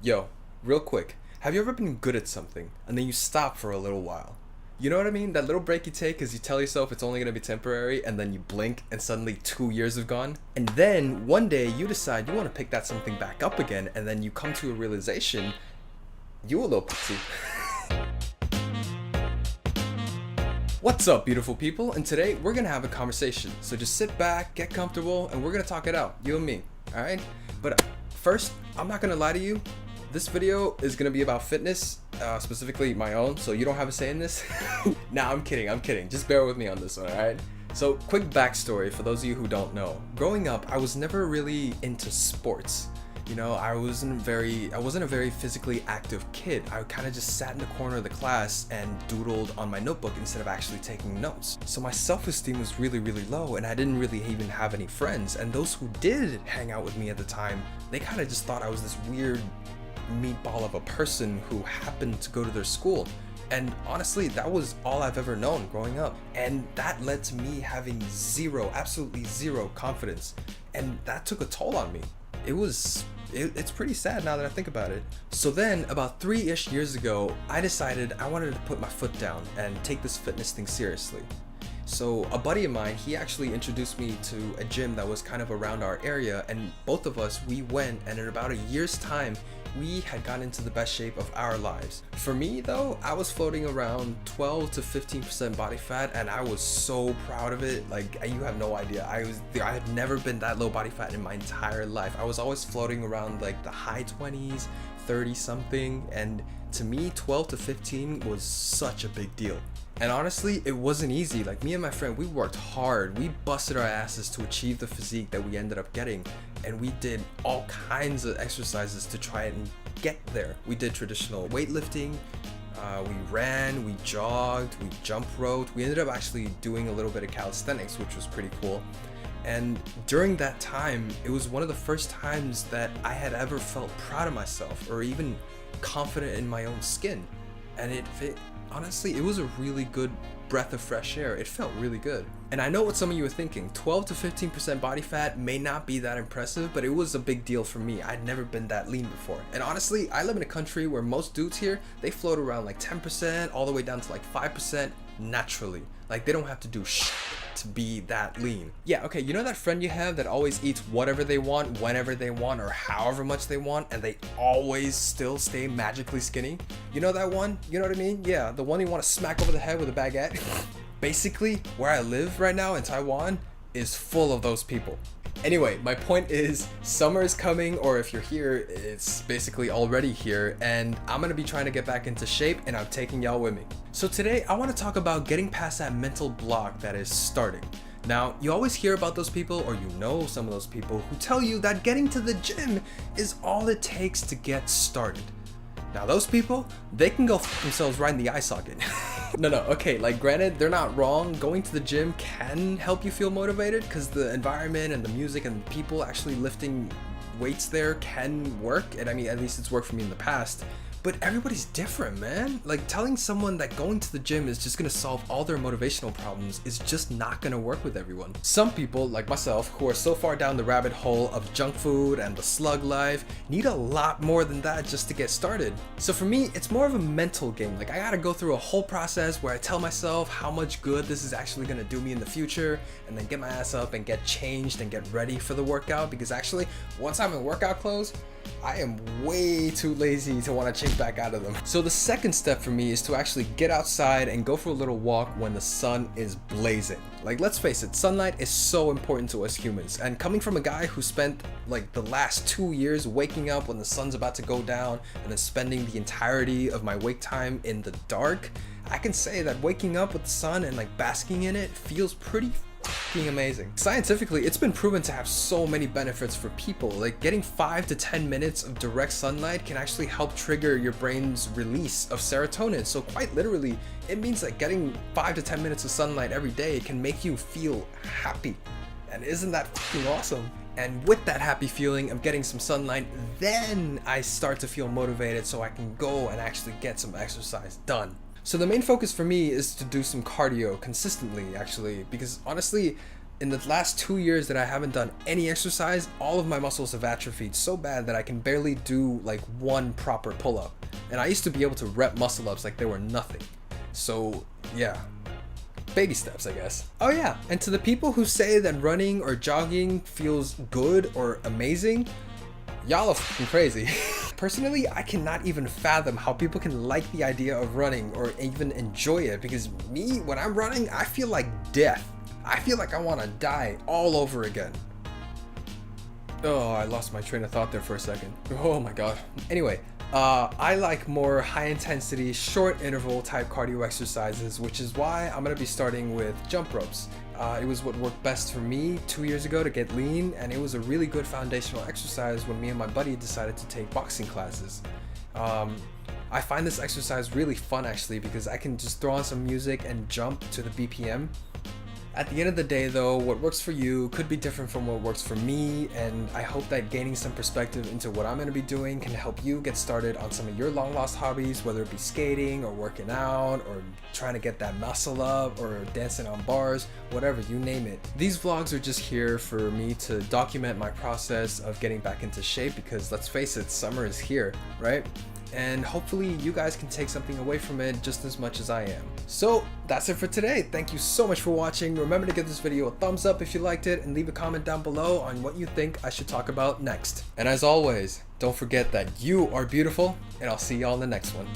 Yo, real quick, have you ever been good at something and then you stop for a little while? You know what I mean? That little break you take because you tell yourself it's only gonna be temporary and then you blink and suddenly 2 years have gone. And then one day you decide you wanna pick that something back up again and then you come to a realization you a little pussy. What's up, beautiful people? And today we're gonna have a conversation. So just sit back, get comfortable, and we're gonna talk it out, you and me, alright? But first, I'm not gonna lie to you. This video is gonna be about fitness, specifically my own, so you don't have a say in this. Nah, I'm kidding. Just bear with me on this one, alright? So, quick backstory for those of you who don't know. Growing up, I was never really into sports. You know, I wasn't a very physically active kid. I kind of just sat in the corner of the class and doodled on my notebook instead of actually taking notes. So my self-esteem was really low, and I didn't really even have any friends. And those who did hang out with me at the time, they kind of just thought I was this weird meatball of a person who happened to go to their school. And honestly, that was all I've ever known growing up. And that led to me having absolutely zero confidence. And that took a toll on me. It's pretty sad now that I think about it. So then, about 3-ish years ago, I decided I wanted to put my foot down and take this fitness thing seriously. So a buddy of mine, he actually introduced me to a gym that was kind of around our area, and both of us, we went, and in about a year's time, we had gotten into the best shape of our lives. For me though, I was floating around 12 to 15% body fat, and I was so proud of it. Like, you have no idea. I had never been that low body fat in my entire life. I was always floating around like the high 20s, 30 something, and to me 12 to 15 was such a big deal. And honestly, it wasn't easy. Like, me and my friend, we worked hard. We busted our asses to achieve the physique that we ended up getting. And we did all kinds of exercises to try and get there. We did traditional weightlifting, we ran, we jogged, we jump roped. We ended up actually doing a little bit of calisthenics, which was pretty cool. And during that time, it was one of the first times that I had ever felt proud of myself or even confident in my own skin. And honestly, it was a really good breath of fresh air. It felt really good. And I know what some of you are thinking. 12 to 15% body fat may not be that impressive, but it was a big deal for me. I'd never been that lean before. And honestly, I live in a country where most dudes here, they float around like 10% all the way down to like 5% naturally. Like, they don't have to do shit to be that lean. Yeah, okay, you know that friend you have that always eats whatever they want, whenever they want, or however much they want, and they always still stay magically skinny? You know that one? You know what I mean? Yeah, the one you want to smack over the head with a baguette. Basically, where I live right now in Taiwan is full of those people. Anyway, my point is, summer is coming, or if you're here, it's basically already here, and I'm gonna be trying to get back into shape, and I'm taking y'all with me. So today, I wanna talk about getting past that mental block that is starting. Now, you always hear about those people, or you know some of those people, who tell you that getting to the gym is all it takes to get started. Now those people, they can go f themselves right in the eye socket. No, okay, like, granted, they're not wrong. Going to the gym can help you feel motivated because the environment and the music and people actually lifting weights there can work. And I mean, at least it's worked for me in the past. But everybody's different, man. Like, telling someone that going to the gym is just gonna solve all their motivational problems is just not gonna work with everyone. Some people, like myself, who are so far down the rabbit hole of junk food and the slug life, need a lot more than that just to get started. So for me, it's more of a mental game. Like, I gotta go through a whole process where I tell myself how much good this is actually gonna do me in the future, and then get my ass up and get changed and get ready for the workout, because actually, once I'm in workout clothes, I am way too lazy to want to change back out of them. So the second step for me is to actually get outside and go for a little walk when the sun is blazing. Like, let's face it, sunlight is so important to us humans. And coming from a guy who spent like the last 2 years waking up when the sun's about to go down and then spending the entirety of my wake time in the dark, I can say that waking up with the sun and like basking in it feels pretty fucking amazing. Scientifically, it's been proven to have so many benefits for people. Like, getting 5 to 10 minutes of direct sunlight can actually help trigger your brain's release of serotonin. So quite literally, it means that getting 5 to 10 minutes of sunlight every day can make you feel happy. And isn't that fucking awesome? And with that happy feeling of getting some sunlight, then I start to feel motivated so I can go and actually get some exercise done. So the main focus for me is to do some cardio consistently, actually, because honestly, in the last 2 years that I haven't done any exercise, all of my muscles have atrophied so bad that I can barely do like one proper pull-up. And I used to be able to rep muscle ups like they were nothing. So yeah, baby steps, I guess. Oh yeah, and to the people who say that running or jogging feels good or amazing, y'all are fucking crazy. Personally, I cannot even fathom how people can like the idea of running or even enjoy it, because me, when I'm running, I feel like death. I feel like I want to die all over again. Oh, I lost my train of thought there for a second. Oh my god. Anyway, I like more high intensity, short interval type cardio exercises, which is why I'm gonna be starting with jump ropes. It was what worked best for me 2 years ago to get lean, and it was a really good foundational exercise when me and my buddy decided to take boxing classes. I find this exercise really fun actually, because I can just throw on some music and jump to the BPM. At the end of the day though, what works for you could be different from what works for me, and I hope that gaining some perspective into what I'm going to be doing can help you get started on some of your long lost hobbies, whether it be skating or working out or trying to get that muscle up or dancing on bars, whatever, you name it. These vlogs are just here for me to document my process of getting back into shape, because let's face it, summer is here, right? And hopefully you guys can take something away from it just as much as I am. So that's it for today. Thank you so much for watching. Remember to give this video a thumbs up if you liked it, and leave a comment down below on what you think I should talk about next. And as always, don't forget that you are beautiful, and I'll see y'all in the next one.